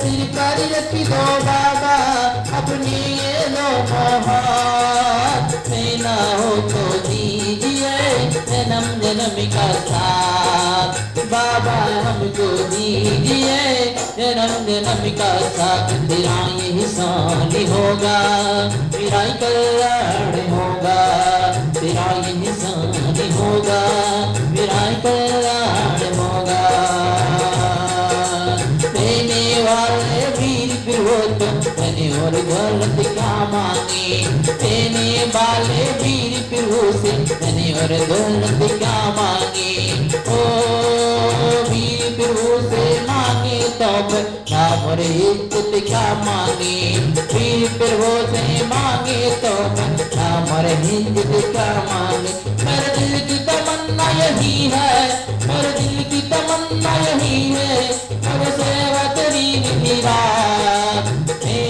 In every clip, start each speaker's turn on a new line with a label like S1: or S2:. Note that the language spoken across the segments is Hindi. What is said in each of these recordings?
S1: सिर पर रख दो बाबा अपनी ये दोनों हाथ, मैं ना हो तो दीजिए जन्म जन्म का साथ, बाबा हमको दीजिए जन्म जन्म का साथ। तेरा ये हिसान होगा मेरा कल्याण होगा, तेरा ये हिसान होगा मेरा कल्याण होगा। देने वाले वीर फिर हो तुम मैंने और दौलत क्या मांगी, देने वाले वीर फिर हो से मैंने और दौलत क्या मांगी। ओ वीर फिर हो से मांगे तो नाम और इज्जत क्या मांगे, वीर फिर हो से मांगे तो नाम और इज्जत क्या मांगे। मेरे दिल की तमन्ना यही है, मेरे दिल की तमन्ना यही है, मेरे सेवा तेरी मेरा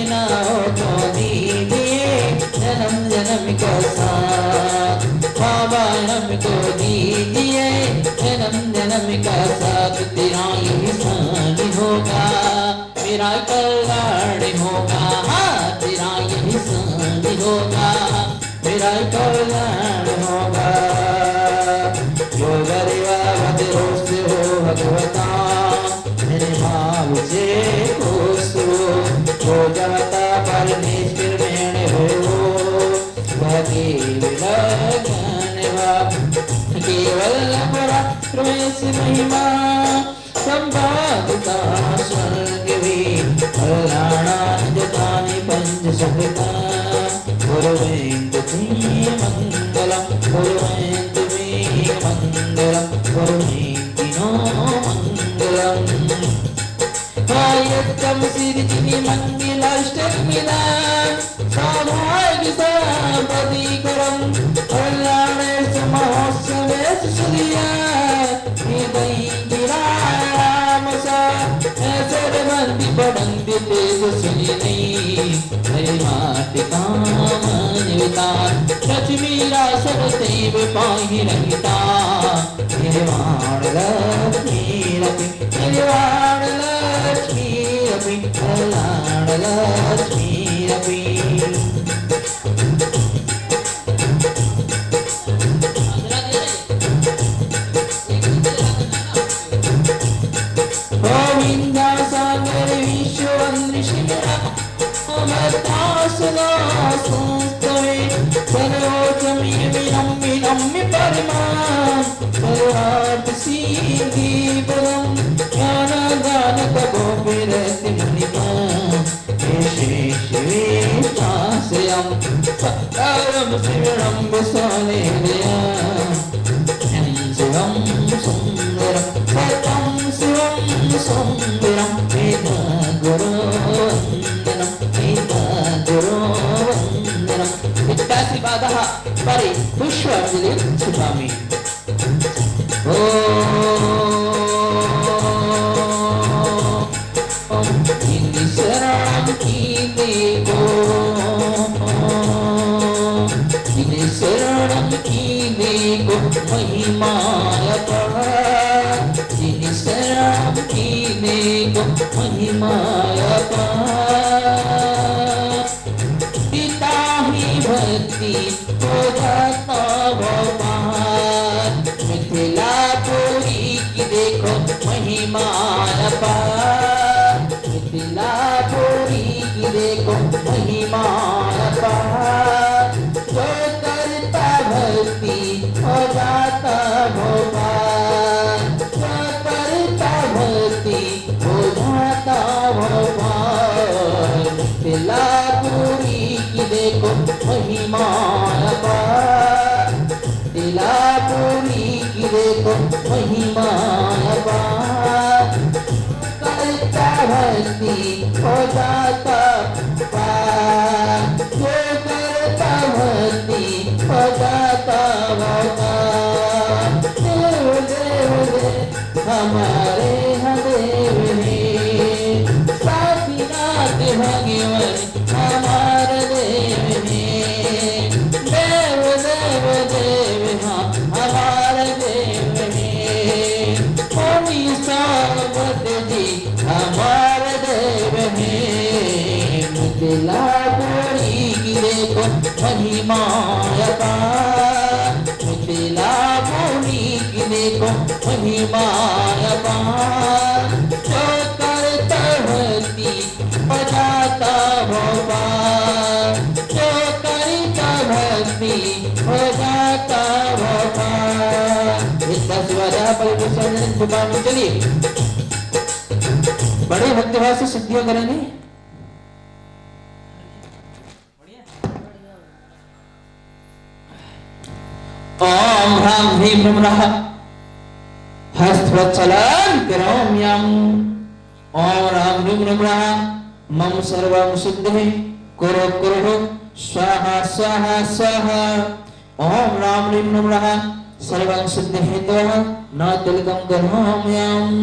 S1: ना हो तो दीजिए जन्म जन्म का साथ, बाबा हमको दीजिए जन्म जन्म का साथ। तेरा ये हिसान होगा मेरा कल्याण होगा, हाँ तेरा ये हिसान होगा मेरा कल्याण होगा। जो गरीबा भद्रोस हो भगवता मेरे भाव से खुश हो जाता परमेश्वर मेरे हो केवल प्रवेश महिमा संपादिता स्वर्ग भी कल्याणा जतानि पंच सहिता। गुरुवेंद मंगलम गुरुवेंद मंगलम गुरुवेंद मंगलम। यज्ञम सिरजिनि मंगलाष्टमिला सौभाग्य संपदीकरम कल्याणेश महोत्सवेश सुधिया गिरामसा सर्वन्ति पठन्ति तेजस्विनी हरिमातिकामनिविता लक्ष्मीरा सरस्वती पाहि रहिता निर्वाण लक्ष्मीरपि निर्वाण लक्ष्मीरपि कल्याण लक्ष्मीरपि। गोविंदा सागर विश्ववंदिशिरा अमरदासना संस्तवे सर्वोच्चम यमिनम्मि नम्मि परिमां सर्वार्थ सिद्धि पदं ज्ञानदान तपोविरति मुनिमां विशेषविश्वास्यं सत्कारं शिवनं वसानेयं शिवं सुन्दरं सत्यं शिवं सुन्दरं वेद गुरुवन्दनं वेद गुरुवन्दनं। विद्यासिपादः परि पुष्पाञ्जलिं सुधामि। ओम इति शरणं कीर्तिको इति शरणं कीर्तिको महिमाय पः इति शरणं कीर्तिको महिमाय पिता ही भक्ति को जाता भगवान मिथिलापुरी की देखो महिमाय पार, मिथिलापुरी की देखो महिमाय पार। जो करता भक्ति हो जाता भगवान, जो करता भक्ति हो जाता भगवान। मिथिलापुरी की देखो महिमाय पार, मिथिलापुरी की देखो महिमाय पार। करता भक्ति हो जाता पार, जो करता भक्ति हो जाता भगवान। देव देव देव हमारे देव हे साथीनाथ भगवान हमारे देव हे। देव देव देव हमारे देव हे मुनि सावत जी हमारे देव मिथिला पुरी की देखो महिमा अपार, मिथिला पुरी की देखो महिमा अपार। जो करता भक्ति बजाता हो पार, जो करता भक्ति बजाता हो पार। इसका शिवाजा पर चलिए बड़े भक्तिभाव से सिद्धियां करेंगे। ओम ह्रां ह्रीं ह्रूं रः हस्तवत्सलं करोम्यहम्। ओम ह्रां ह्रीं ह्रूं रः मम सर्वं सिद्धिः कुरु कुरु स्वाहा स्वाहा स्वाहा। ओम ह्रां ह्रीं ह्रूं रः सर्वं सिद्धिः न तिलकं करोम्यहम्।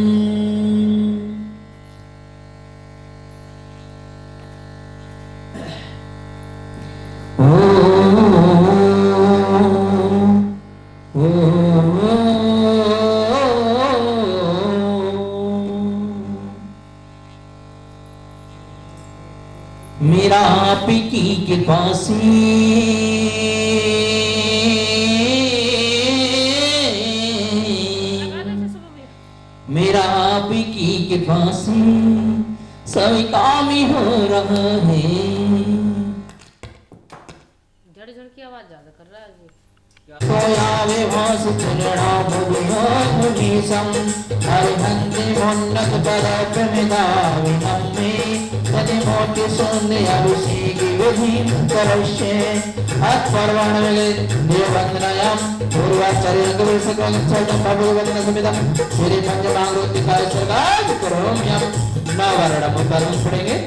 S1: मेरा पीकी के फांसी मेरा पीकी के फांसी सभी काम ही हो रहा है।
S2: जड़ जड़ की आवाज ज्यादा कर रहा है जी।
S1: सोयावे भास चरणा मुनिसम हरिहंते मोन्नत परप्रमिदाविनम्मे तदि मोटि सोन्ने अभिषेक विधिं करष्ये अत्पर्वणवेले देववन्दनयं पूर्वाचार्यगुरुसकलच्छलं भगवन्नसमिदं श्री पंचमांगोत्तिकाय सर्गां करोम्यहं। नववर्णम कर्म पढ़ेंगे।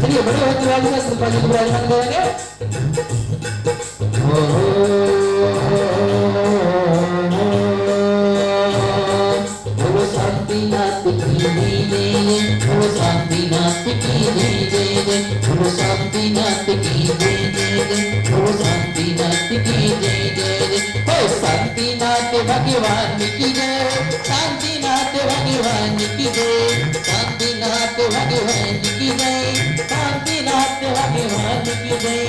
S1: चलिए बड़े होते वाले कृपा जी को विराजमान करेंगे। बोलो शांतिनाथ की जय, बोलो शांतिनाथ की जय, बोलो शांतिनाथ की जय, बोलो शांतिनाथ की जय। हो शांतिनाथ भगवान की जय, शांतिनाथ भगवान की जय, शांतिनाथ भगवान की जय, शांतिनाथ भगवान की जय।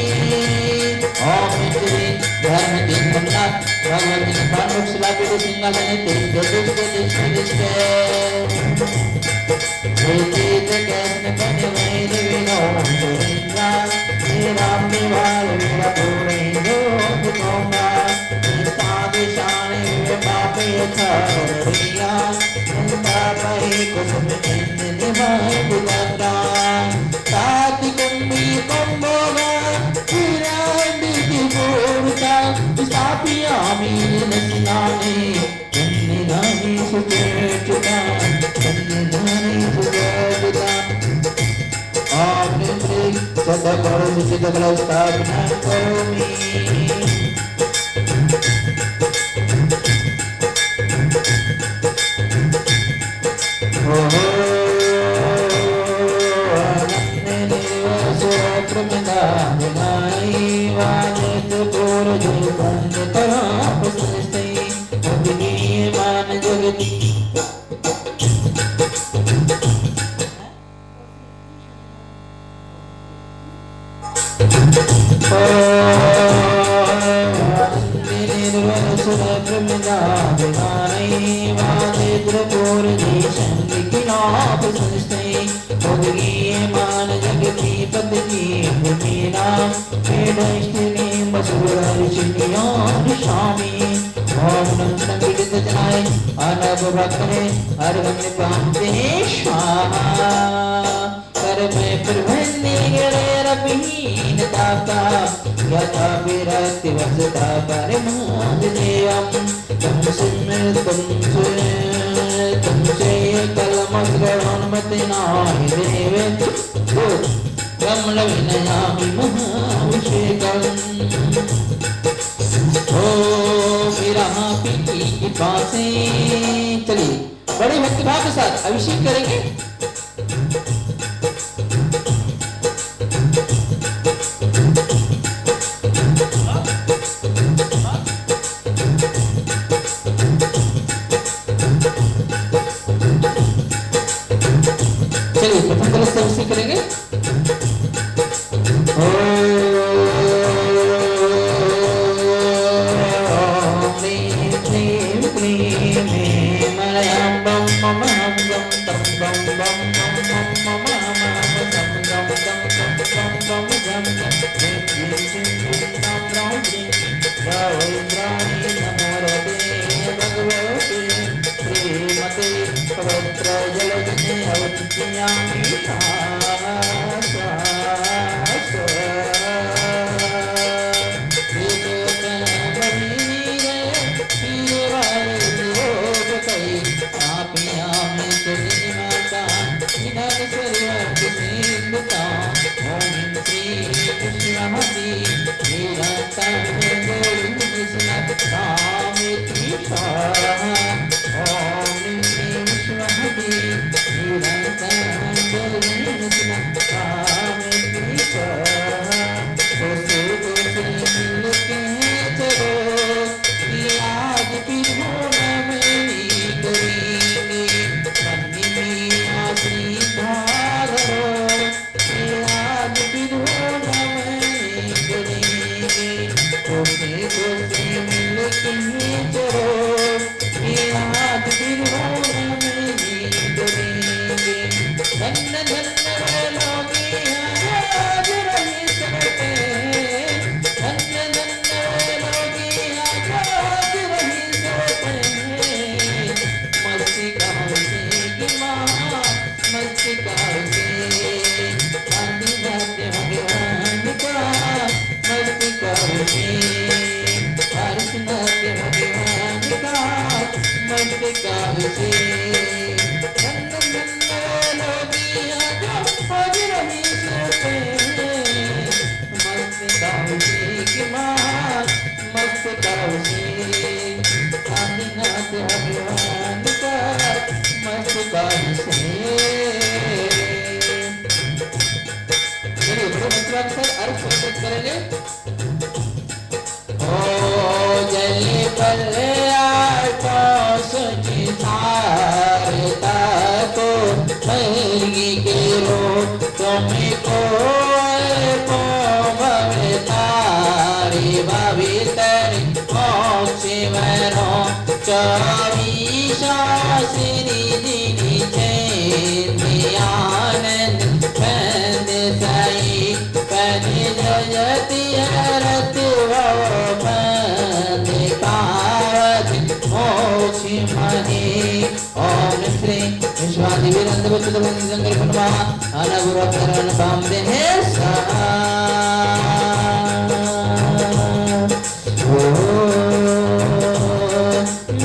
S1: ओम श्री धर्म देवनाथ भगवान जी पांडव शिला पे सिंहासन तेज तेज तेज तेज कैसे बने वैर विनोद सुरेंद्रा हे राम निवार वीरा पूरे जो तुमा साधु शाने वे पापे छरिया संता पै कुसुम चिन्ह निभाए बुलाता चलिए बड़े भक्तिभाव के साथ अभिषेक करेंगे। चलिए प्रथम कलश से अभिषेक करेंगे।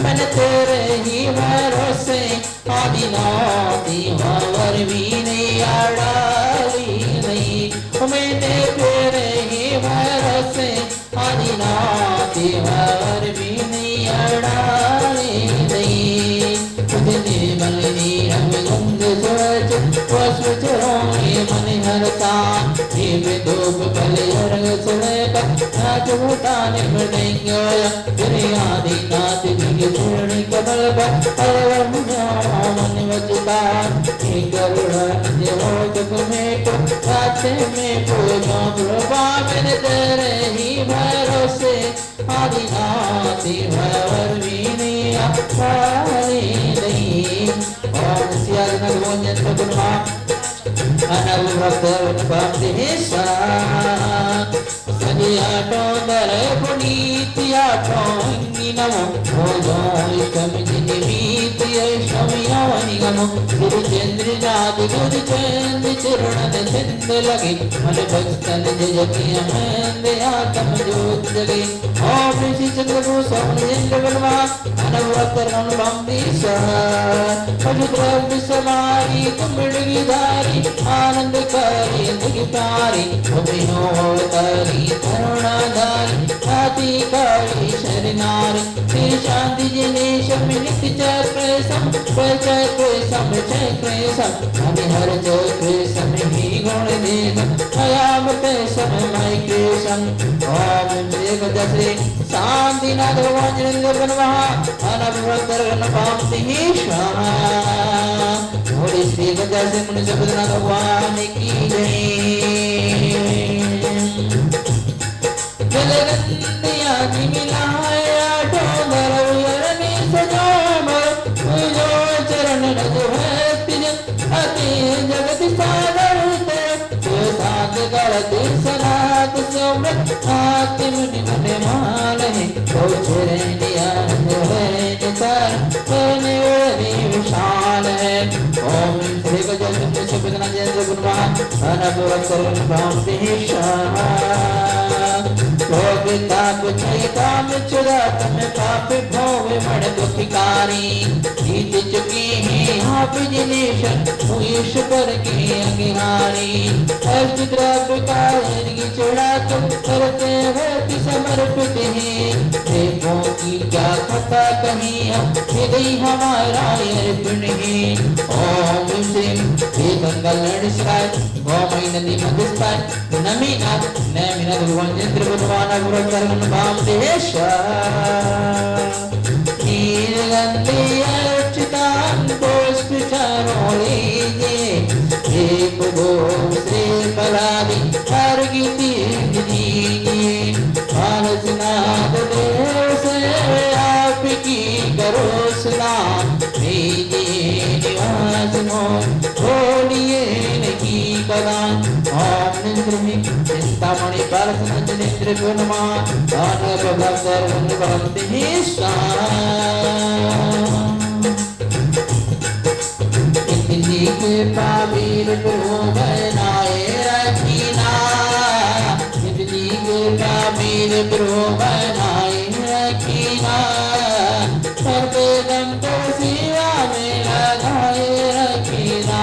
S1: मैंने तेरे ही भरोसे आदिनाथ भले रंग चले का नाच उठाने में नहीं आया तेरे आदि नाच दिखे चूड़ी कमल पर हर मन बचता एक गरुड़ा हो जग में को रास्ते में पूजा प्रभा मेरे तेरे ही भरोसे आदि नाती भर भी पारी नहीं और सियाल नगवन जन्म गुणमा अनल भक्त भक्तिशा सदियाटो दर पुनीतिया टोंगी नमो भोजोय कमिजिनि मीतिय शमियावनि नमो गुरुचंद्र नाद गुरुचंद्र चरणन चंद लगे मन भक्तन जजति अमंद आत्म ज्योत जगे ओम श्री चंद्र को स्वामी इंद्र बलवा अनवरतरन बंदीशा पवित्र समारी कुंभड़ी धारी आनंद कारी दिगतारी तुम्हें हो तारी करुणाधारी आतिकारी शरणारी श्री शांति जिनेश मिलित चक्र सम चक्र सम हमें हर चक्र सम ही गुण देव हयामत सम मय कृष्ण ओम देव दशरे शांति नाथ वज्रेंद्र बनवा अनवरतरन बंदीशा श्री गजा से मुनि सबदना भगवान की जय जलगंदिया जी मिलाया डोंगर उयरनी सजो मर जो चरण रज भक्ति अति जगत सागर ते साध गलत सनात सोमत आत्म मुनि मुनि माल है तो चरणिया है निसार ने विशाल है ओम श्री गजा से सबदना जय गुणवा अनवरतरन बंदीशा ताप छय काम चुरा तम पाप भोग मण दुखिकारी जीत चुकी है आप जिनेशन ईश्वर के अज्ञानी अर्ज द्रव्य का चुरा तुम करते हो समर्पित है देवों की क्या कथा कहीं हम हृदय हमारा अर्पण है ओम श्री गंगल नड़साय गोमय नदी मधुस्ताय नमीनाथ नमीनाथ भगवान चंद्र भगवान गुरुचरण भामदेशा नीलगंधि अर्चितान पुष्प चारों लीजिए एक दो श्री पलादी हर गीति दीजिए मानसनाथ देव से आपकी करो सलाम दीजिए निवास मोर बोलिए नहीं कलाम ओम निंद्रमि चिंतामणि पारस निंद्र गुणमा दान प्रभव सर्वन बंदीशा इतनी के पावीर प्रभु बनाए रखीना इतनी के पावीर प्रभु बनाए रखीना सर्वेदम तो शिवा में लगाए रखीना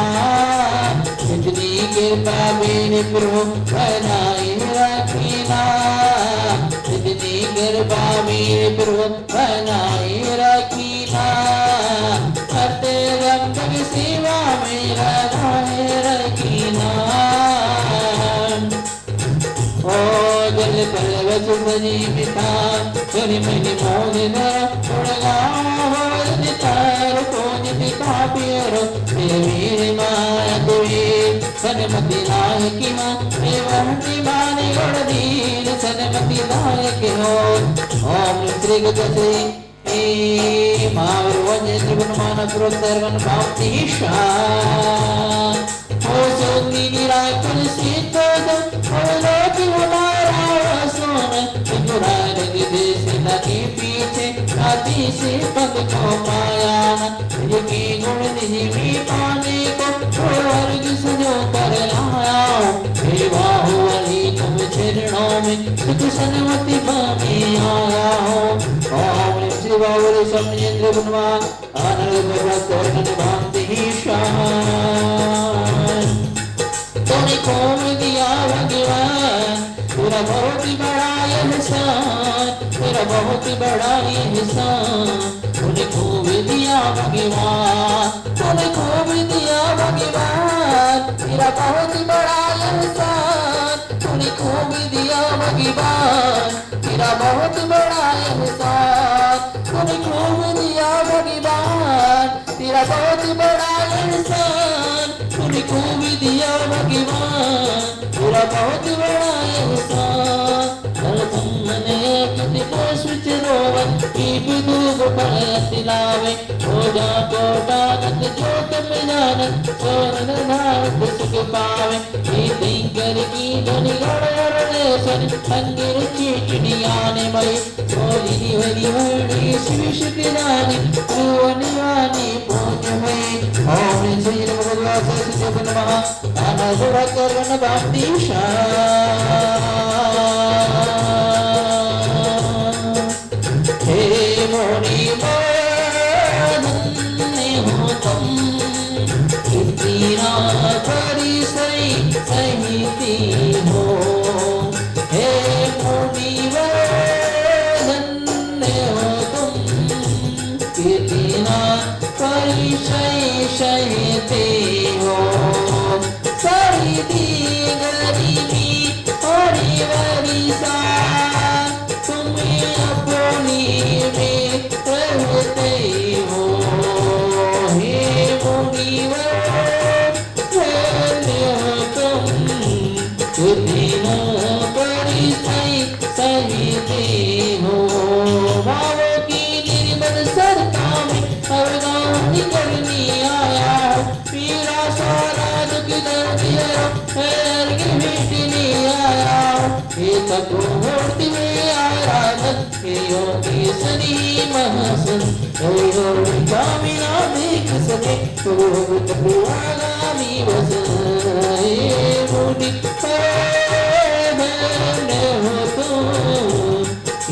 S1: इतनी के पावीर प्रभु बनाए रखीना इतनी कृपा मेरे प्रभु बनाए रखीना हते रंग सेवा मेरा बनाए रखीना ओ जल पर्वत सजीविता तेरी मैंने मोदिना उड़गा हो तार को निता पियरो तेरी माया तुई सनमति नायकी मां एवंती माने गणदीन सनमति नायकी हो ओम श्री गजसे ए मावर वज्र त्रिगुणमान पुरुषर्वन भावतीशा ओ सोनी निराकुल सीतोद ओ लोक हमारा सोन पुराण देश नदी पीछे आदि से पद को पाया न ये गुण निजी पाने को स्वर्ग सजो कर लाया हे बाहु अली तुम चरणों में सुख सनमति पाने आया हो ओम श्री बाहुल समजेंद्र गुणवा आनंद भगवत भांतिशा तूने कौम दिया भगवान तेरा बहुत बड़ा एहसान तेरा बहुत बड़ा एहसान तूने खूब दिया भगवान तूने खूब दिया भगवान तेरा बहुत बड़ा एहसान तूने खूब बहुत बड़ा एहसान तूने खूब दिया भगवान, तेरा बहुत बड़ा एहसान तूने खूब दिया भगवान, तेरा बहुत बड़ा एहसान। हर तुमने कितने सोच रोवन की विदुग पर तिलावे, हो जा को डानत जो तुम जानत सोन नाथ सुख पावे। ये दिंगर की धनी गड़गड़े सन अंगिर चिड़ियाने मई, सोली हरी हरी शिव शुक्रानी भुवनियानी पूज मई। ओम श्री भगवान सत्य नमः ताना जुड़ा करन बाप्तीशा। हे मोरी धन्य हो तुम, इतना बड़ी सहिती हो। हे मोरी धन्य हो तुम, इतना बड़ी सहिती हो। सारी दी गरीबी और वरीसा तुम्हें अपनी में रहते हो। हे मुनिवर तुम इतना बड़ी सहिते हो। भावों की निर्मल सरता में अवगान करनी आया, पीरा सारा दुख दर्द हर मिटनी आया। ये तक मूर्ति में आराधन योगी सनी महासन, कामिना देख सके तो आगामी वसन। मुनि हो तुम,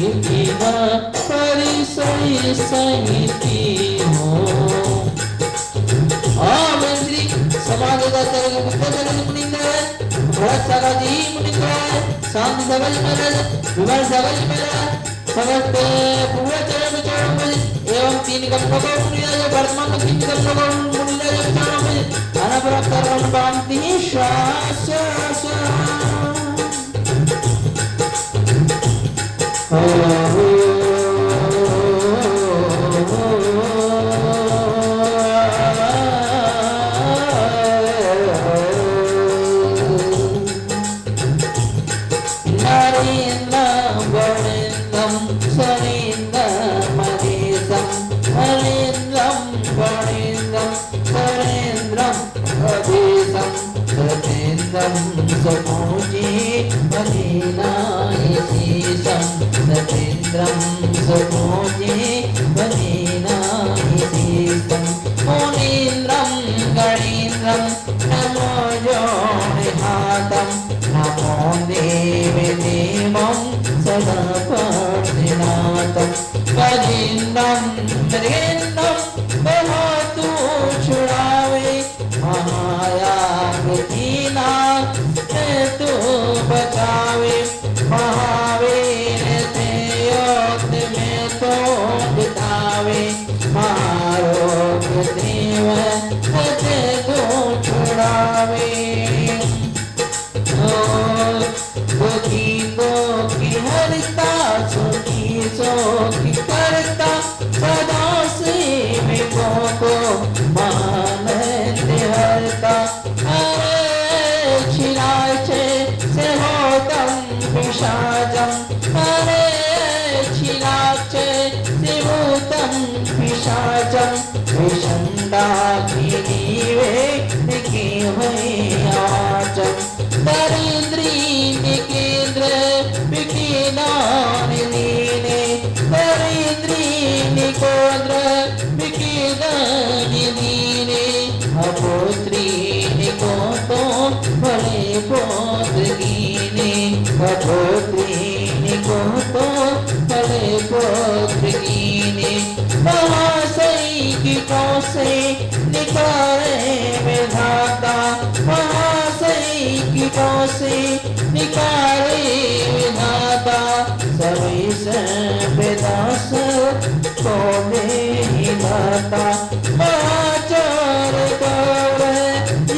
S1: इतना परिसय सहिती हो। श्री समाज मुनिंद्र भरत सागा जी मुनिंद्र शांति सगज महाराज विमल सगज महाराज समस्त पूरा चरण चरण एवं तीन कल्पों मुनिराज वर्तमान तीन कल्पों मुनिराज चरण अनवरत कर्म बांति श्वास सपूजी बनीनाय शीशम, सतेन्द्रं सपूजी बनीनाय शीशम। मुनीन्द्रं गणेन्द्रं नमो जोनिहातं, नमो देवी देवं सदा पार्थिनाथं। गजेन्द्रं मृगेन्द्रं बहुतु छुड़ावे, महाया गतीना तू बचावे। महावीर ते योग में तो बितावे, महारोग देव ते तो छुड़ावे। दुखी दुखी हरता, सुखी सुखी करता, सदा सेवकों को मानते हरता। से होतम पिशाचम, अरे छिलाचे से होतम पिशाचम। विषंडा की नीवे की हुई आचम, दरिद्री निकेंद्र विकीनान लीने। दरिद्री निकोद्र विकीनान लीने, अपुत्री निको तो भले पुत्र कीने। अपुत्री निको तो भले पुत्र कीने। महाशय कीटों से निकाले विधाता, महाशय कीटों से निकाले विधाता। सभी संविदास को दे दाता, महाचार गौर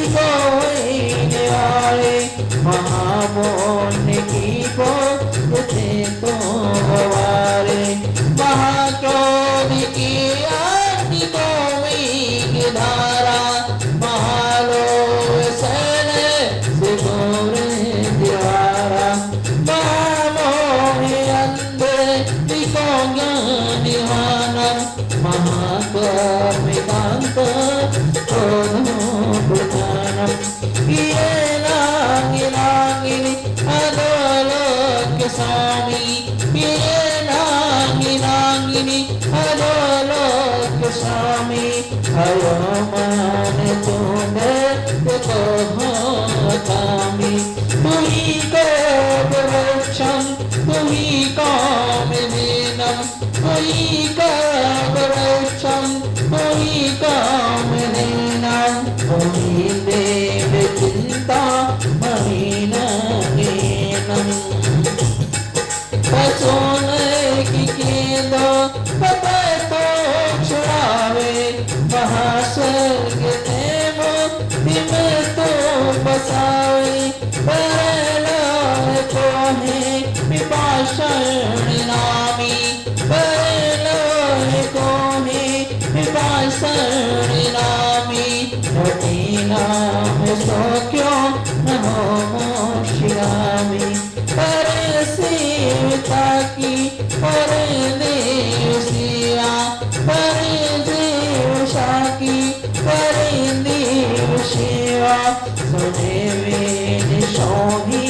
S1: गोविंद वाले। महामोन की बोलते तो ये नांगी नांगिनी अधोलोक स्वामी ये नांगी नांगिनी अधोलोक स्वामी हयो मन तूने तो कामी तुही को वृक्षम तुही कामधेनम तुही को वृक्षम तुही कामधेनम तुही देव चिंता महीनम सोने की केंद्र पता तो छुड़ावे महास्वर्ग देवो हिम तो बसावे परलोक को है विपाषण नामी परलोक को है विपाषण नामी छोटी नाम सो क्यों न हो शिरामी पर सेवता की पर देव सेवा पर देव शाकी पर देव सेवा सुने वेद शोभी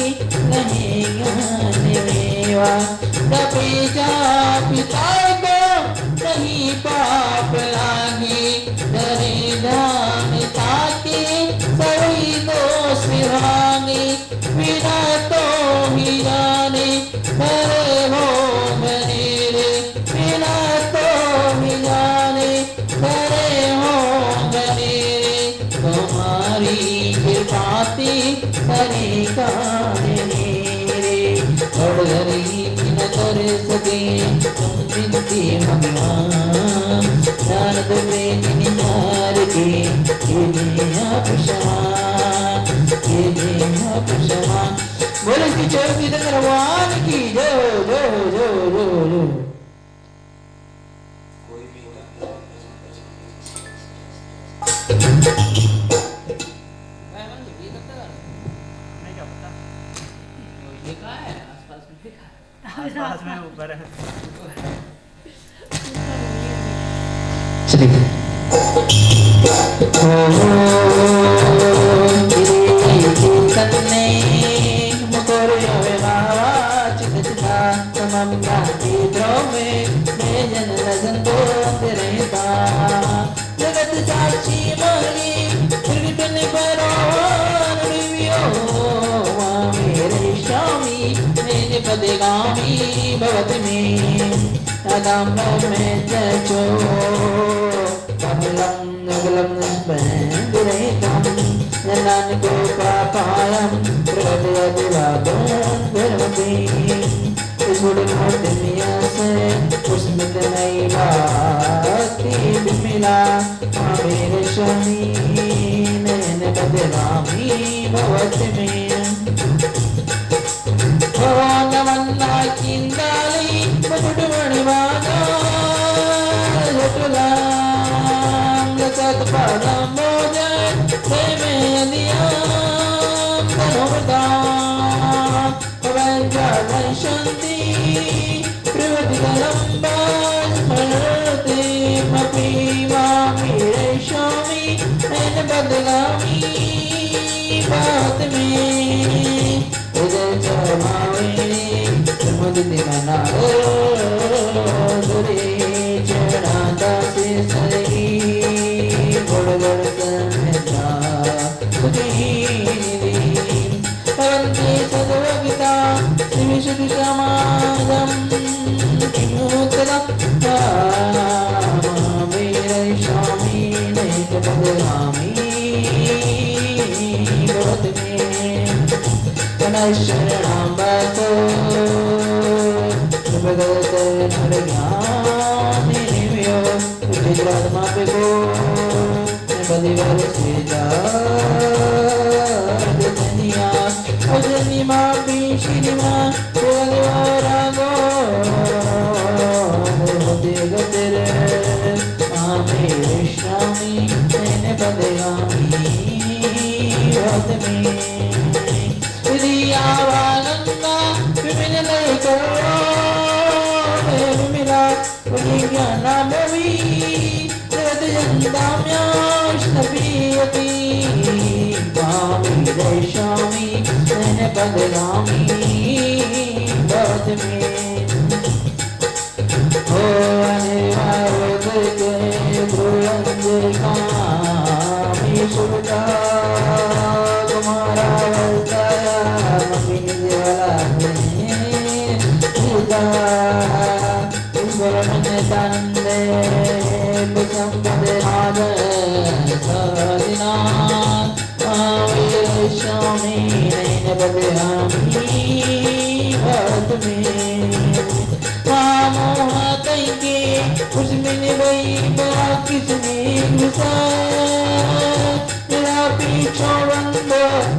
S1: नहीं ज्ञान मेवा कभी जा पिता को नहीं पाप लागे डरे दान ताके सभी दोष भागे बिना तो ही जाने करे हो मेरे बिना तो ही जाने करे हो मेरे तुम्हारी कृपाती करे काने और गरीब न कर सके तुम बिनती भगवान ज्ञान तुम्हें निहार के ये आप क्षमा बोले की चौकी भगवान की जो जो जो जो जो
S3: आसपास में ऊपर है
S1: चलिए सन्ने मुकोर वे बाबा चिता तमाम गाती द्रोमे जन रजंदो रहता जगत साक्षी मानी फिर निपरान रिवियो मेरे स्वामी मेरे पदेगामी भवत में अदम में चो कमलम नगलम स्पंदरेतम नलन को पापायम प्रगति दिवादों धर्मती इस बुढ़े मोटे मियाँ से उसमें नहीं बाती बिमिला मेरे स्वामी नैन बदनामी भवत में ओ नमन्ना किंदाली मुटुमणि वादा लटुलाम लसत पादम मोजन प्रेमे दियाम धनुमदा पवंजालन शांति प्रवृत्ति कलम्बा स्मरते मपी मामी रेशमी नैन बदगामी बात में उदय चमावे मुद्दे मना दुरे चढ़ा दासे सही गोड़ गोड़ करता सुधीरी परंते सदवगिता शिविशुद्धि समाजम किमुतला मेरे स्वामी नहीं तो बदनामी बहुत में शरणं बतो भगवत नर ज्ञान निव्यो गुजरात मापे को बदिवार से जा दुनिया अजनी मापी श्रीमा बदिवारा गो होते गतेरे आमे स्वामी ने बदगामी रात में आवानंदा विमिले करो विमिला विज्ञाना भवी तद जंदाम्याश नबीयती महावीर स्वामी नैन बदगामी बहुत में हो अनिवार्य के बुलंद कामी सुरता तुम्हारा वरदाया मम्मी वाला है खुदा ईश्वर ने दंदे संपदे आद सदिना महावीर स्वामी नैन बदगामी बहुत में मोह कहीं उसमें वही बड़ा किसने घुसा मेरा पीछा बंद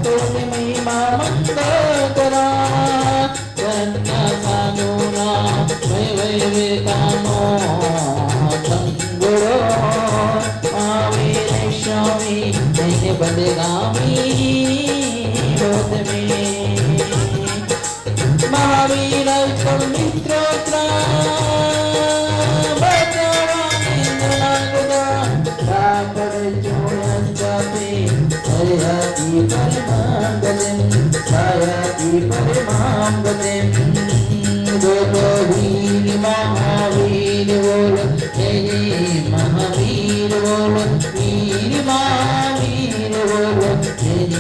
S1: तोड़ने में मामंद करा करना साधुना वही वही वेदानो संगुरो महावीर स्वामी नैन बदगामी बहुत में महावीर मित्रोत्रा बचावानिंद्रनागदा रापड़ जोयंजाते सयाति परिमांगलें सयाति परिमांगलें दोलो वीर महावीर बोलो जय महावीर बोलो वीर महावीर बोलो जय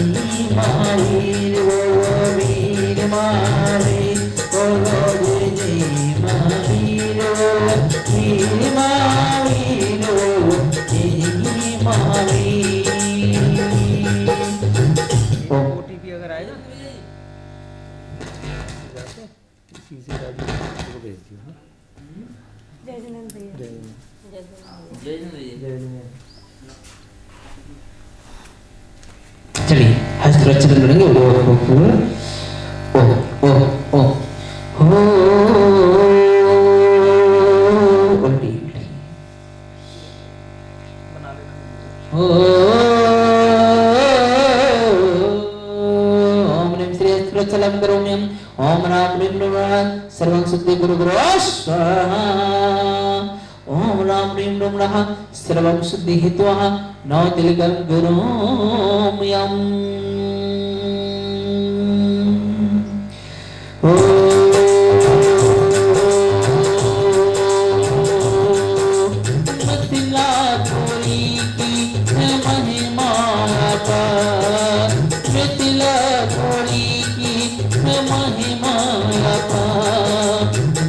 S1: महावीर बोलो वीर महावीर बोलो जय महावीर बोलो वीर महावीर बोलो जय महावीर
S3: ओटीपी अगर आएगा इसी से राजू को भेज दियो। हाँ?
S2: जय जिनेंद्र भैया
S3: जय
S2: जय जिनेंद्र
S3: जय जय।
S1: चलिए हस्तरचन करेंगे ओ ओ हो उल्टी
S3: बना लेना।
S1: ओम नमः श्री हस्तरचलम करोम्यम ओम राम ह्रीं नमः सर्वं सिद्धि गुरु गुरु स्वाहा ओम राम ह्रीं नमः सर्वं सिद्धि हित्वा नौ तिलकं गुरुम्यम मिथिला पुरी की महिमा अपार मिथिला पुरी की महिमा अपार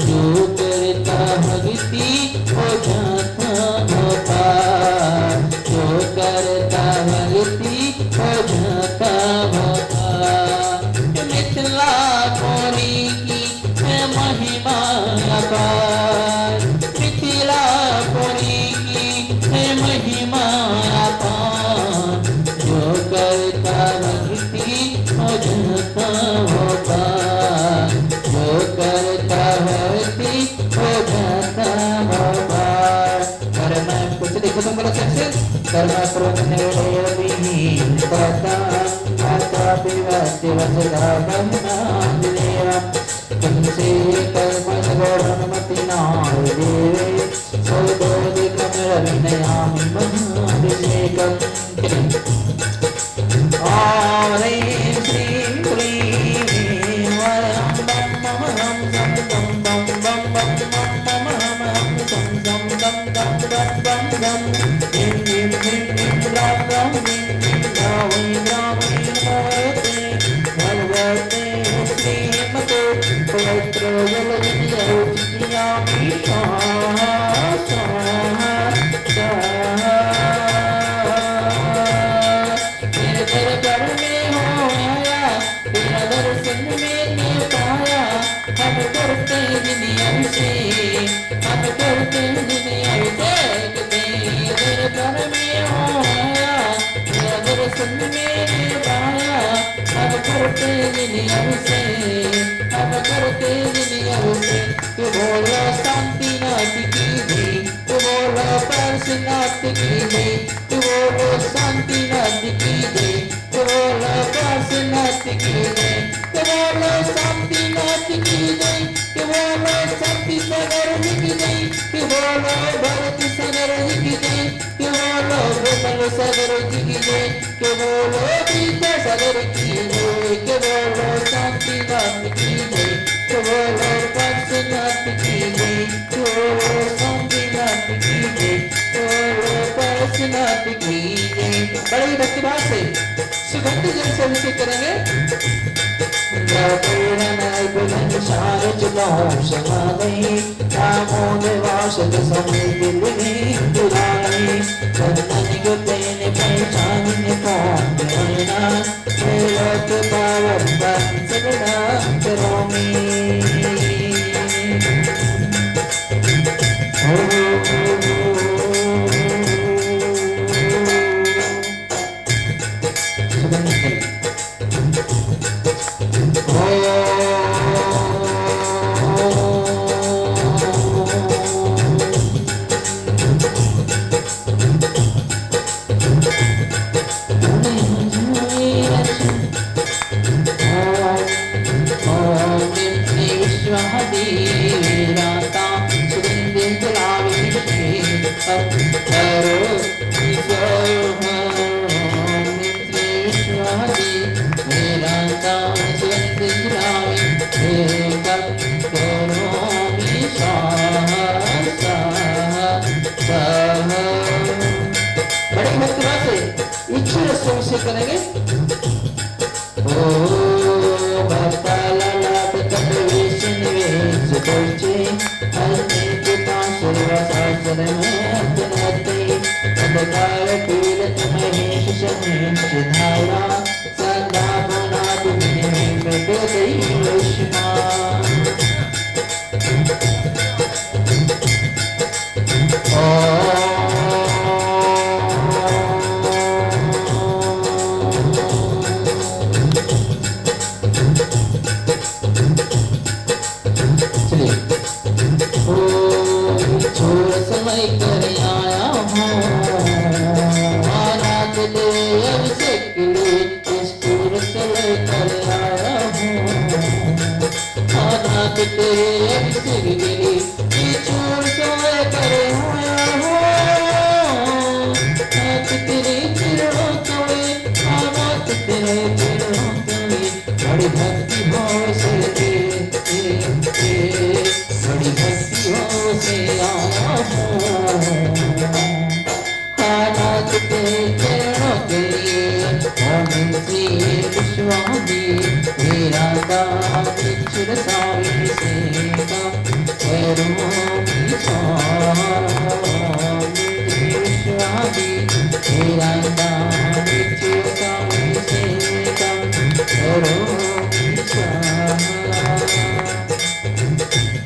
S1: जो करता भक्ति हो जाता अपार जो करता भक्ति हो जाता अपार मिथिला पुरी की महिमा अपार मिथिला पुरी की महिमा अपार जो करता भक्ति हो जाता अपार जो करता भक्ति हो जाता अपार कर्म कुछ देखो तुम बोलो सबसे कर्म प्रवचन विहीन पदा आता पिवास्य वसदा ब्रह्मांडेवा तुमसे कर्म गौरमति नाय देवे सौदोदि क्रमरविनयामि महाभिषेकम् आरे श्री क्लीं वरं बम बम हम सम बम बम बम बम बम बम हम सम सम बम बम बम बम बम dim dim dim dim ram ram dim dim ram ram मोते भगवते श्रीमते पवित्र जल विद्यामी स्वाहा स्वाहा स्वाहा तेरे दरबार में हो आया तेरा दर्शन मैंने पाया हम करते दुनिया से हम करते दुनिया से तेरे दरबार में हो आया तेरा दर्शन मैंने पाया हम करते दुनिया से हम करते दुनिया से तू बोलो शांति नाथ की जय तू बोलो पार्श्वनाथ की जय तू बोलो शांति नाथ की जय तू बोलो पार्श्वनाथ की जय के बोलो शांतिनाथ की जय, के बोलो शक्ति सागर की जय, के बोलो भरत सागर की जय, के बोलो गोपाल सागर की जय, के बोलो गीता सागर की जय, के बोलो शांतिनाथ की जय, के बोलो पार्श्वनाथ की जय, के बोलो शांतिनाथ की जय, के बोलो पार्श्वनाथ की जय। बड़ी भक्तिभाव से सुगंध जल से अभिषेक करेंगे। बड़ी भक्तिभाव से इच्छा से अभिषेक करेंगे।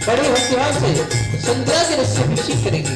S1: बड़ी भक्तिभाव से संध्या के रस से अभिषेक करेंगे।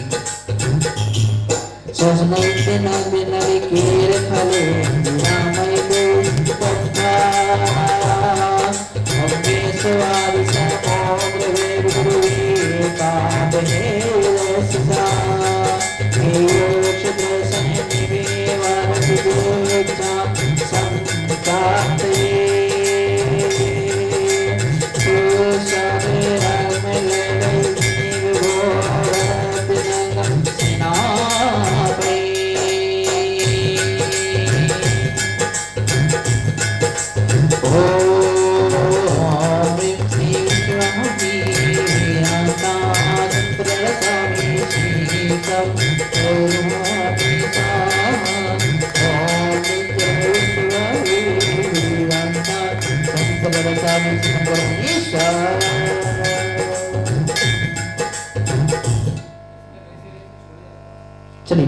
S1: चलिए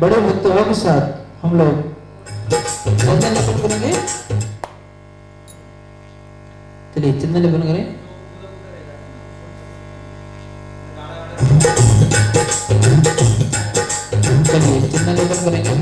S1: बड़े भक्तों के साथ हम लोग चंदन लेपन करेंगे। चलिए चंदन लेपन करें। चलिए चंदन लेपन करेंगे।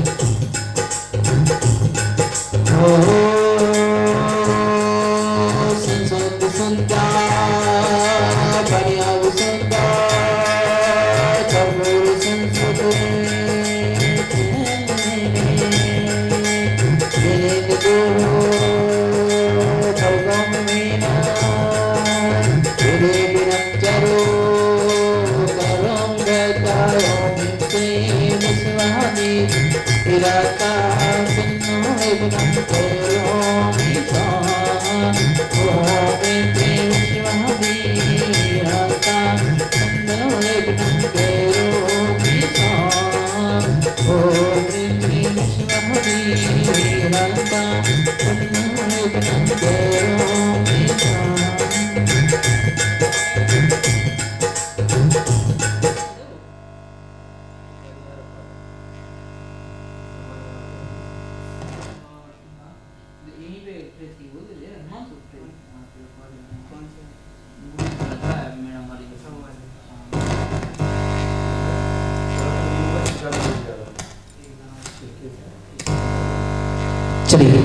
S1: चलिए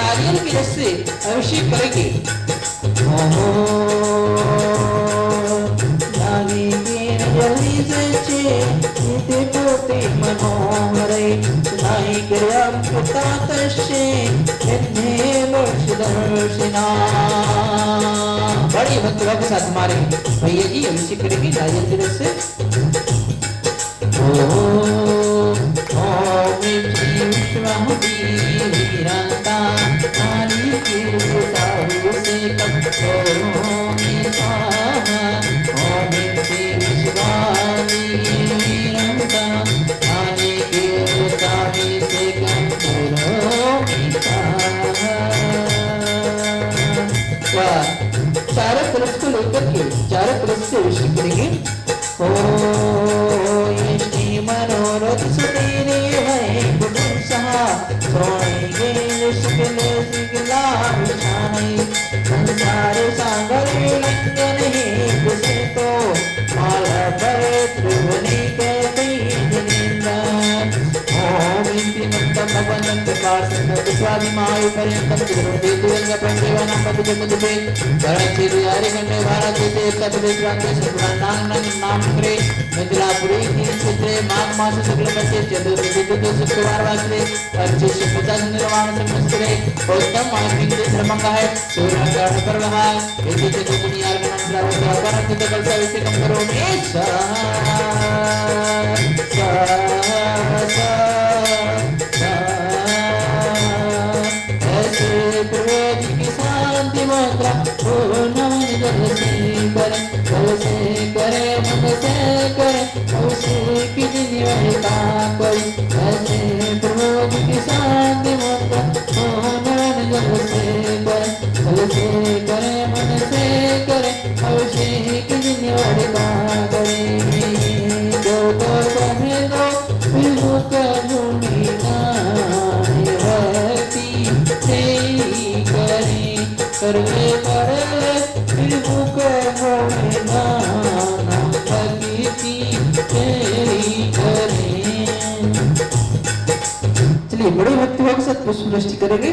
S1: नारियल की रस से अभिषेक करेंगे। बड़ी भक्तिभाव के साथ हमारे भैया जी अभिषेक करेंगे नारियल की रस से। चारों तरफ को लेकर के चारों तरफ से अभिषेक करेंगे। ओ ये मनोरथ सुनेरे है गुण सहा सोएंगे शुक्ल सिगला विछाई संसार सागर लंघन है गुसे तो माला पर त्रिभुवनी कहते जिनेंद्र ओम इंद्र मंत्र भगवंत पास स्वामी मायु पर्यंतम तिरुपति तुरंग पंडिवाना पति मुझे भरत यारी गंडे भारत से तत्व क्रांति सुपुराण नाम करे मिथिलापुरी की चित्रे माघ मास शुक्ल पक्षे चतुर्दशी तिथि शुक्रवार वासरे 2550 निर्वाण संवत्सरे उत्तम मासिक धर्मंग है सूर्य ग्रहण पर्व है इति तिथि पुण्यार गण श्रावण परम तिथि कल से कम करो मेषा करे मन से करे उसे की निवारता कोई ऐसे प्रभु की शांति मंत्र नवन जब से करे मन से करे उसे की निवारता करे जो तो कहे दो विभु का जुड़ीना भक्ति से करे करवे करे विभु का जुड़ीना चलिए बड़ी भक्ति भाव के साथ पुष्प वृष्टि करेंगे।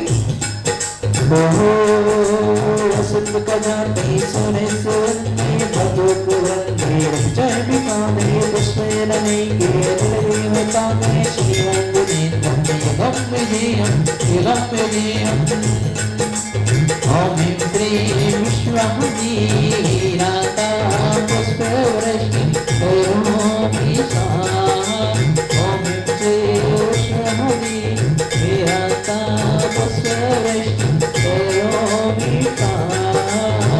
S1: सिद्ध का जाने सोने सोने भगवत वंदे जय बिकाने पुष्प लने के दिलवी होता में श्री वंदे गम में जी हम ओम ह्रीं श्रीं विश्वहरीराता पुष्पवृष्टि करोमि स्वाहा। ओम ह्रीं श्रीं विश्वहरीराता पुष्पवृष्टि करोमि स्वाहा।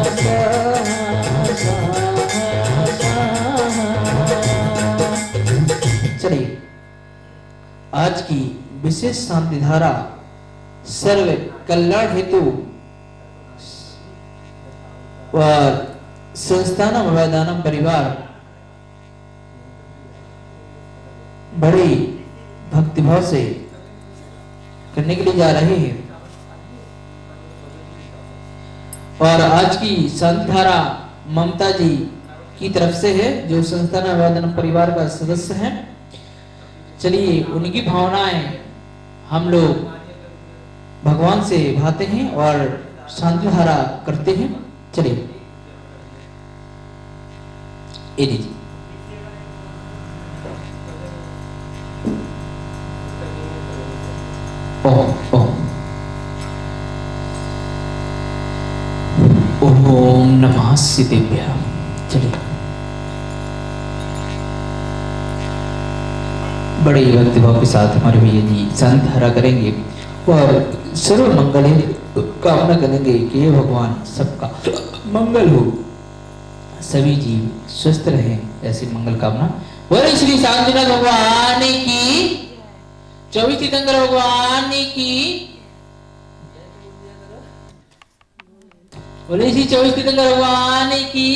S1: चलिए आज की विशेष शांति धारा सर्व कल्याण हेतु और संस्थानम वैदानम परिवार बड़ी भक्तिभाव से करने के लिए जा रहे हैं। और आज की शांति धारा ममता जी की तरफ से है, जो संस्थान वैदानम परिवार का सदस्य हैं। चलिए उनकी भावनाएं हम लोग भगवान से भाते हैं और शांति धारा करते हैं। चलिए ये लीजिए। ओम नमः शिवाय। चलिए बड़े भक्तिभाव के साथ हमारे भैया जी शांति धारा करेंगे और सर्व मंगल कामना करेंगे कि हे भगवान सबका मंगल हो, सभी जीव स्वस्थ रहे, ऐसी मंगल कामना। बोले श्री शांतिनाथ भगवान की, 24 तीर्थंकर भगवान की। बोले श्री 24 तीर्थंकर भगवान की।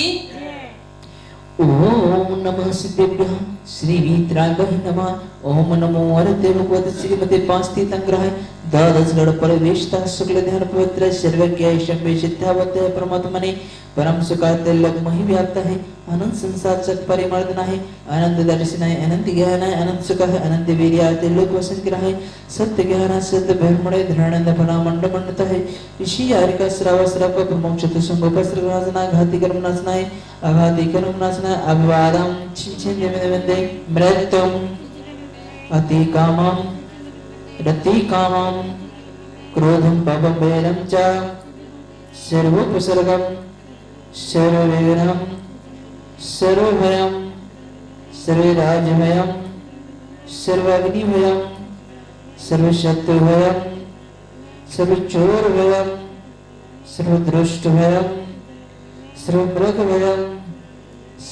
S1: ओम नमः सिद्धेभ्यः श्री वीतरागाय नमः। ओम नमो वरदे भगवते श्रीमते पांच तीर्थंकराय द्वादश गण परिवेष्टा शुक्ल ध्यान पवित्र सर्वज्ञाय शंभे सिद्धावते परमात्मने परम सुखाते लगमहि व्याप्त है। अनंत संसार सत परिमर्दना है, अनंत दर्शनाय, अनंत ज्ञान है, अनंत सुख है, अनंत वीर्याते लोक वसंग्रह है। सत्य ज्ञान सत्य ब्रह्मणे धरानंद फला मंड मंडता है। ऋषि यारिका श्राव श्राव ब्रह्मोक्षत संगोपस्रनाशना घाति कर्म नाशनाय, अघाति कर्म नाशनाय, अभिवादम छिछे देवंदे मृत्युम अति कामम रति कामम क्रोधम पापम वैरम च सर्वोपसर्गम सर्वविघ्नम सर्वभयम सर्वराजभयम सर्वाग्निभयम सर्वशत्रुभयम सर्वचोरभयम सर्वदृष्टभयम सर्वमृगभयम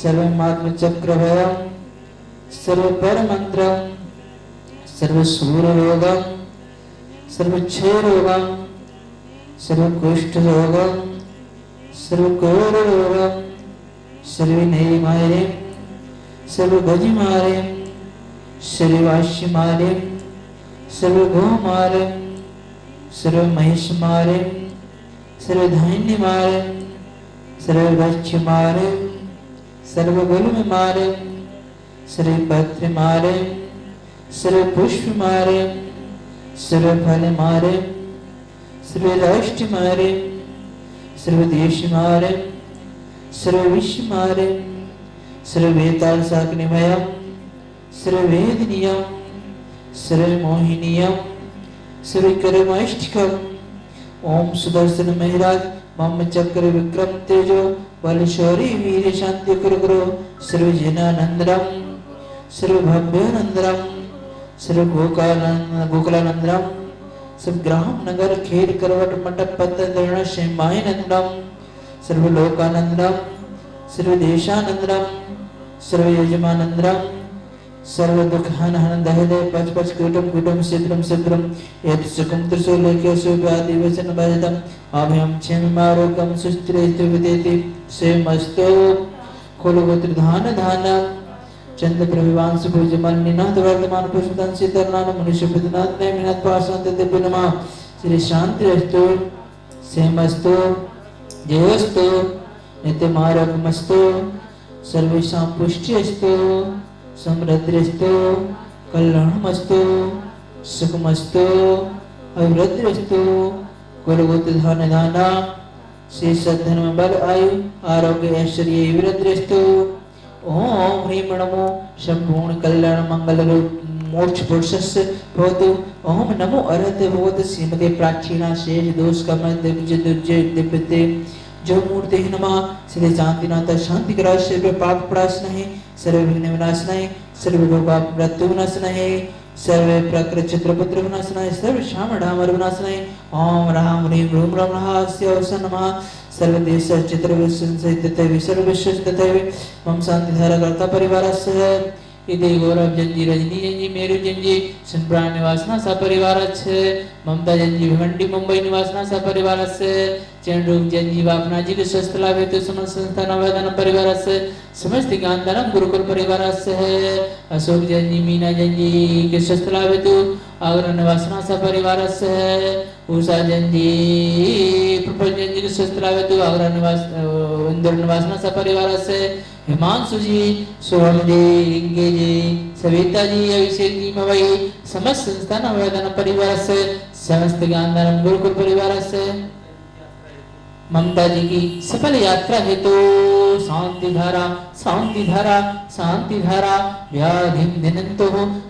S1: सर्वमात्मचक्रभयम सर्वपरमंत्रम सर्वसूररोगम सर्वक्षयरोगम सर्वकुष्ठरोगम सर्वकोररोगम सर्वनैमार्यम सर्वगजमार्यम सर्ववाश्यमार्यम सर्वगोमार्यम सर्वमहिषमार्यम सर्वधान्यमार्यम सर्वगच्छमार्यम सर्वगुलमार्यम सर्वपत्रमार्यम सर्वपुष्पमार्यम सर्वफलमार्यम सर्वराष्ट्रमार्यम सर्वदेशमार्यम सर्वविश्वमार्यम सर्ववेतालसाग्निमयम सर्ववेदनीयम सर्वमोहिनीयम सर्वकर्माष्टकम। ओम सुदर्शन महाराज मम चक्र विक्रम तेजो बल शौरी वीर शांति कुरु सर्वजनानंदरम सर्वभव्यानंदरम सर्वगोकुलानंदरम सब ग्राम नगर खेल करवट मंडप पत्र दर्ण श्रीमायनंदरम सर्वलोकानंदरम सर्वदेशानंदरम सर्वयजमानंदरम सर्वदुःखहन हन दहदे पच पच कुटुम कुटुम सिद्रम सिद्रम यत् सुखम त्रिशूलक्य सुव्याधि वचन भजतम अभयम क्षेममारोग्यम सुस्थिरैस्तु विदेति सेमस्तु कुलगोत्रधान धानम चंद प्रविवांश भुजमल निनाद वर्धमान पुष्पदन सीतरनान मनुष्य पितनाथ नैमिनाथ पार्श्वंत दिव्य नमः श्री शांति अस्तु सेमस्तु जयोस्तु नित्यमारोग्यमस्तु सर्वेषां पुष्टिरस्तु समृद्धिरस्तु कल्याणमस्तु सुखमस्तु अभिवृद्धिरस्तु कुलगोत्रधान धाना श्री सद्धर्म बल आयु आरोग्य ऐश्वर्य वृद्धिरस्तु। ओम ह्रीं नमो संपूर्ण कल्याण मंगल मोक्ष पुरुषस्य भवतु। ओम नमो अरहते भगवते श्रीमते प्राचीना शेष दोष कमल दिव्य दुर्जय दिव्यते जो मूर्ति नमः। श्री शांतिनाथ शांति करा सर्व पाप प्रणाशनाय सर्व विघ्न विनाशनाय सर्व रोग मृत्यु विनाशनाय सर्व प्रकृति चित्रपुत्र विनाशनाय सर्व श्याम डामर विनाशनाय। ओम राम ह्रीं रूम राम रहस्य नमः। सर्वदेश चित्र विसंसित विसर्व विश्व मम शांति धारा करता परिवारस्य इति गौरव जंजी रजनी जंजी मेरु जंजी सुनप्राण निवासना सपरिवारस्य ममता जंजी भिवंडी मुंबई निवासना सपरिवारस्य चंद्रूप जंजी वापनाजी के स्वस्थ लाभ हेतु समस्त संस्थान आवेदन परिवारस्य समस्त गांधारम गुरुकुल परिवारस्य अशोक जंजी मीना जंजी के स्वस्थ लाभ हेतु आगरा निवासना सपरिवारस्य उषा जंजी प्रफुल्ल जंजी के स्वस्थ लाभ हेतु आगरा निवास इंदौर निवासना सपरिवारस्य हिमांशु जी सोहम जी रिंगे जी सविता जी अभिषेक जी मवई समस्त संस्थान आवेदन परिवार से समस्त गांधारम गुरुकुल परिवार से ममता जी की सफल यात्रा हेतु शांति धारा शांति धारा शांति धारा व्याधिम दिनंतो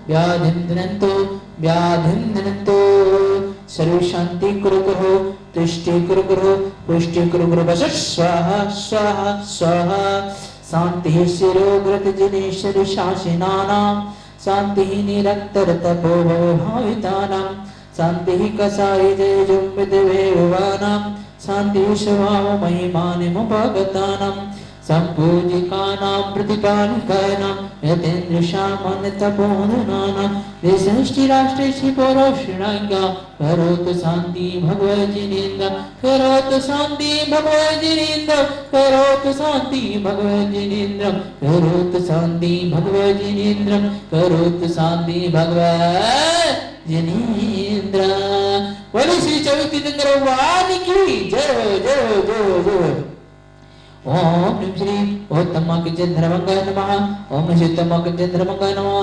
S1: व्याधिम दिनंतो व्याधिम दिनंतो सर्व शांति कुरु करो तुष्टि कुरु करो पुष्टि कुरु करो बस स्वाहा स्वाहा स्वाहा शांति शिरोग्रत जनेश्वर शासिनानां शांति निरंतर तपो भावितानां शांति कसाई जय जुम्बित वेवानां शांति स्वभाव महिमानिमुपगतानां संपूजिकानां प्रतिपालिकानां यतेन्द्र शामन तपोधनानां देशष्टि राष्ट्रेषि पौरोषणांगा करोतु शांति भगवज्जिनेन्द्र करोतु शांति भगवज्जिनेन्द्र करोतु शांति भगवज्जिनेन्द्र करोतु शांति भगवज्जिनेन्द्र करोतु शांति भगवज्जिनेन्द्र। बोलो श्री चौथीन्द्र वाणी की जय जय जय जय। ओम ह्रीं श्री उत्तमाकिंचन्द्रमंगाय नमः। ओम श्री उत्तमाकिंचन्द्रमंगाय नमः।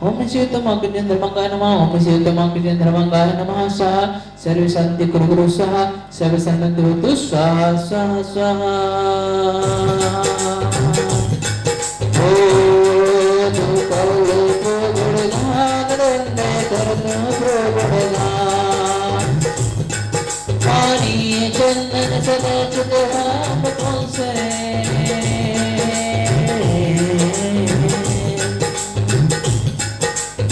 S1: ओम श्री उत्तमाकिंचन्द्रमंगाय नमः। ओम श्री उत्तमाकिंचन्द्रमंगाय नमः। स्वाहा सर्व शांति कुरु कुरु स्वाहा सर्व सन्नति होतु स्वाहा स्वाहा स्वाहा। ओ तू कौले प्रगुणगान रंगे धर्म प्रगुणगान पानी चंदन सदा चितहाम कौसे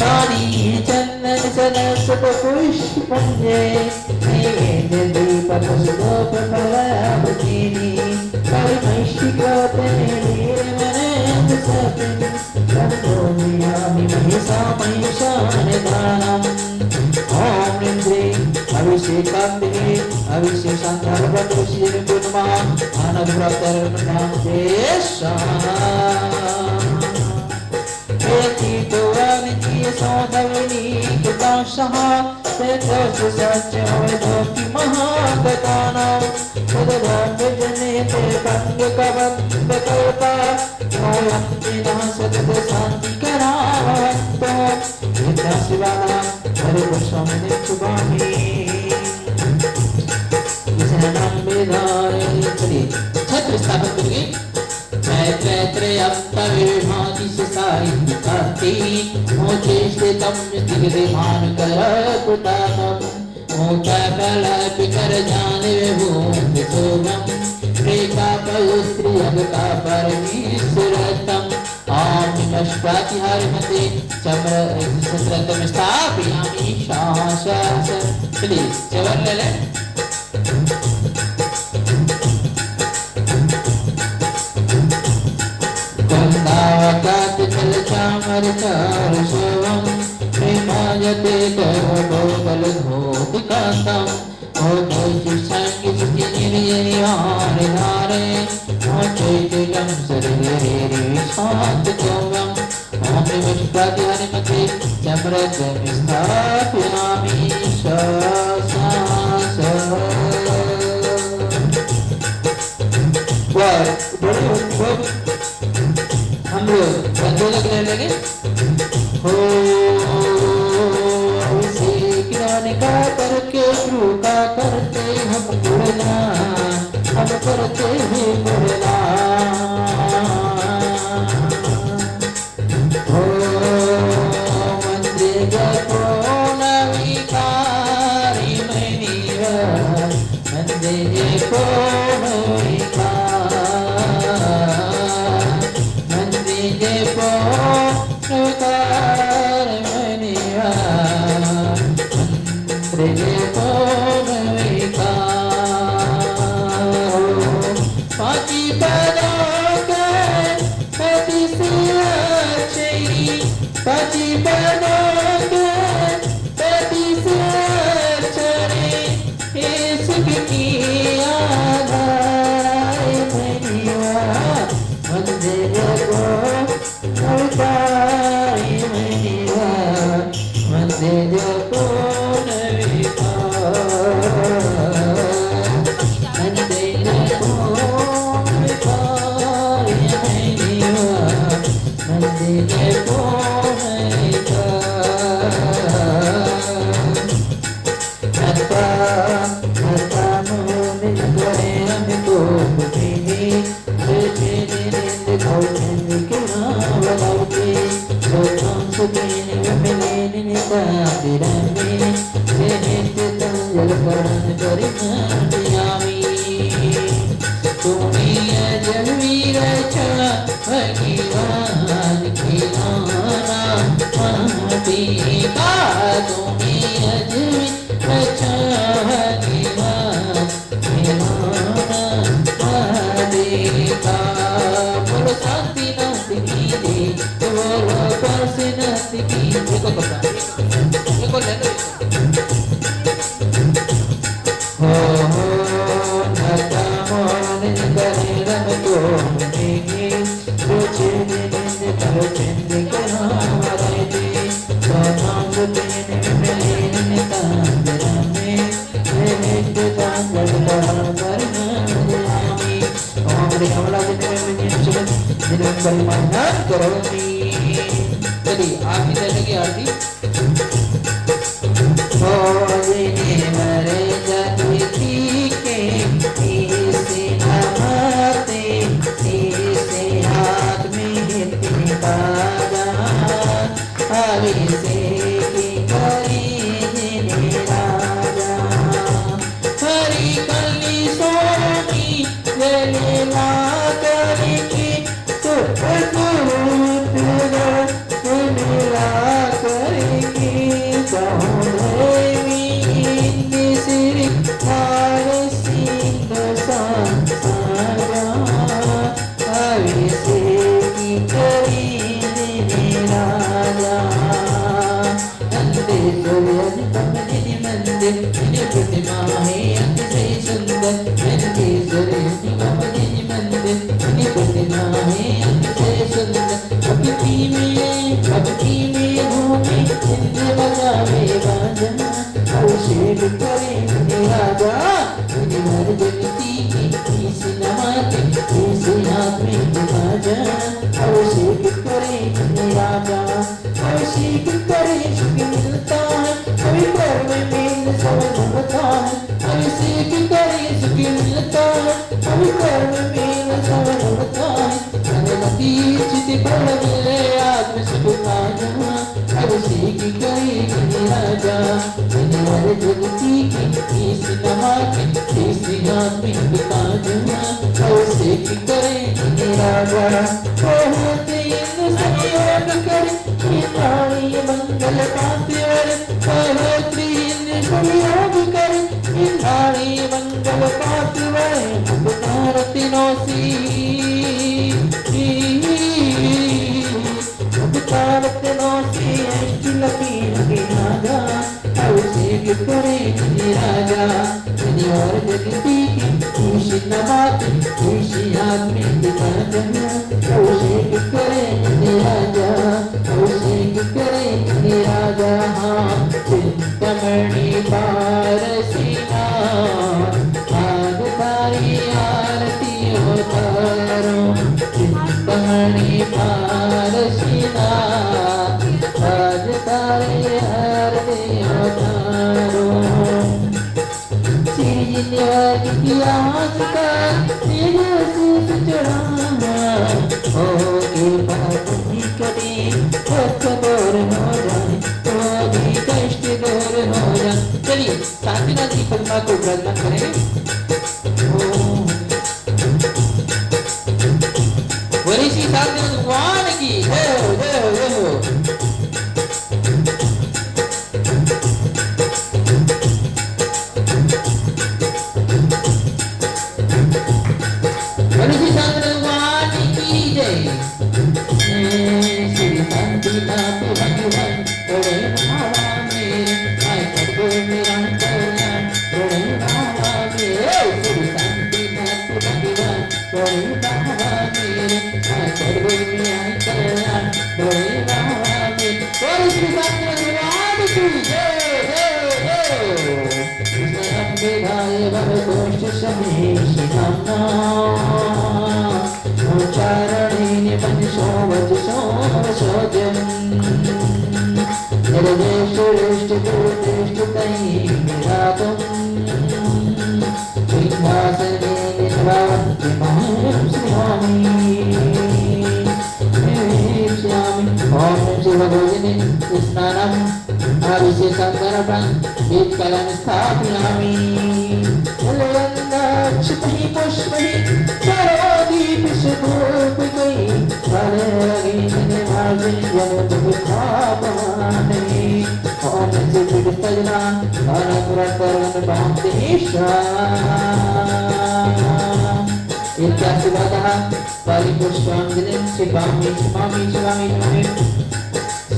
S1: पानी चंदन सदा सुख पुष्प पंजे दीपक सुदोप फलावतीनी परिमैषि क्रोते नीरमने सपिन कंदोमियामि महिषा महिषान दानम। ओम ह्रीं श्रीं अभिषेकांतिनी अभिषेकांतर बंधुश्री नमः आनंद प्राप्त नमः देशा तो वानिची सौदवनी किताशः तेजस सच्चे होती महागतानां सुदधाम्य जनेते कंग कवंत कल्पा नोयंति नासद शांति करावंतो इतना शिवाना हरे गोस्वामी चुबामी इसने नाम बेदारे चलिए छत्र स्थापन करेंगे। मैत्रेयप्तविभाति साहित्यकार्ति मोचेष्टितं दिग्विमान करपुटानं मोचकलपिकर जाने विभूति सोगं प्रेकापयुस्त्रियगका परमेश्वरतं ओम नमस्कातिहारिमते चम्रतम स्थापयामि शासस। चलिए चवर ले ले गंगावकात जल चामर चार शिवम प्रेमायते करो बल धोति कांतम ओ दोषि संगी सुति निर्यनिवार धारे ओ चैतन्यम शरीरे विशांत जोगम ओम नमस्कातिहारिमते चम्रतम स्थापयामि शासस। हम लोग बंदोलक ले लेंगे। हो उसे किनारे का करके गुरु का करते हम गुरना हम करते हैं गुरना। हो मंदिर दिन करे रब को मिलेंगे कुछ दिन पर चंद करारे दे सोनांग तेने मिले तांगरा में मेरे तांगर बराबर नामी हमारे हमला दिन में चुन दिन परिमान करोगी चलिए आरती लगी आरती मरे जाती के इसे नहाते इसे हाथ में इतनी बाजा हरी से की करी राजा हरी कली सोनी लीला करेगी तो लीला करेगी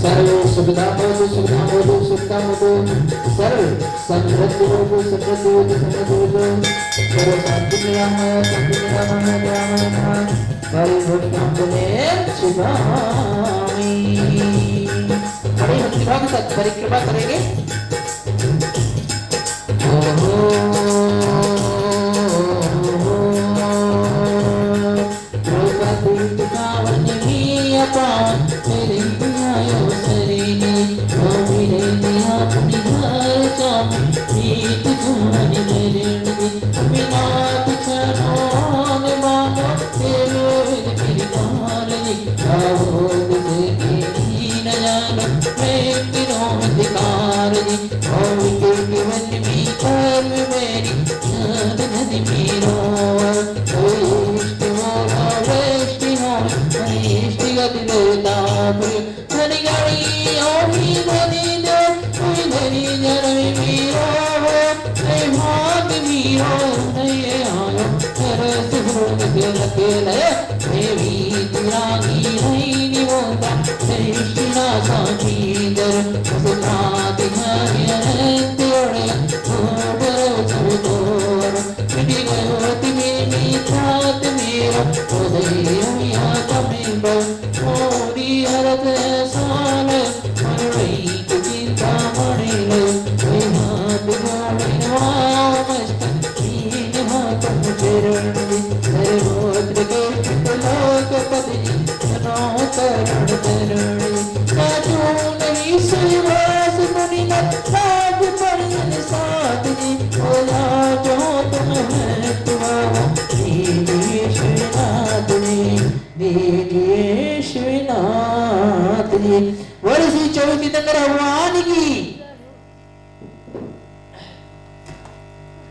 S1: सर्व सुविधा बोधु सुविधा बोधु सुविधा बोधु सर्व समृद्धि बोधु समृद्धि बोधु समृद्धि बोधु सर्व शांति निरामय हरि भक्तों ने शिवामी बड़े भक्तिभाव के साथ परिक्रमा करेंगे।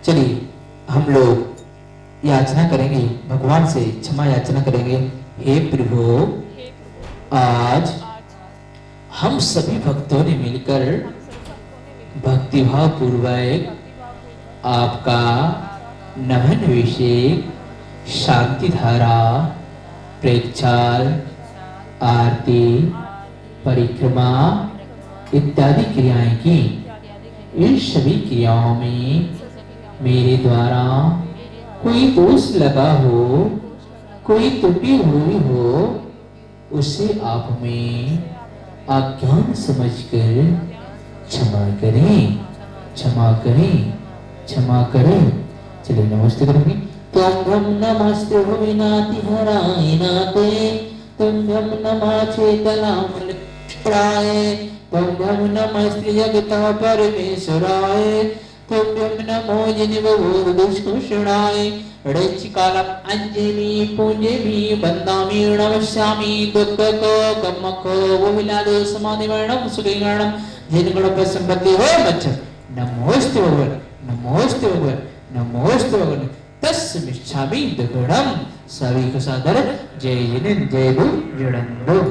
S1: चलिए हम लोग याचना करेंगे, भगवान से क्षमा याचना करेंगे। हे प्रभु, आज हम सभी भक्तों ने मिलकर भक्तिभाव पूर्वक आपका नमन अभिषेक, शांति धारा, प्रेक्षाल, आरती, परिक्रमा इत्यादि क्रियाएं की। इन सभी क्रियाओं में मेरे द्वारा कोई दोष लगा हो, कोई त्रुटि हुई हो, उसे आप में अज्ञान समझकर क्षमा करें, क्षमा करें, क्षमा करें। चलिए नमस्ते करेंगे। त्वं नमस्ते भुविनाति हराय नाते, त्वं नमः चेतनामलक्षणाय, त्वं नमस्ते जगतः परमेश्वराय, त्वं नमो जिनवोदुष्कुषणाय। ऋचिकालम् अंजलि पूंजलि वन्दामि नमस्यामि दुःखको कम्मको भुविनादो समाधिवर्णं सुखीकरणं जिनगुणोपसंपत्ति हो मच्छ। नमोस्तु भगवान, नमोस्तु भगवान, नमोस्तु भगवान। तस्मिच्छामि दुर्गुणं। सभी को सादर जय जिनेन्द्र जय गुरु जय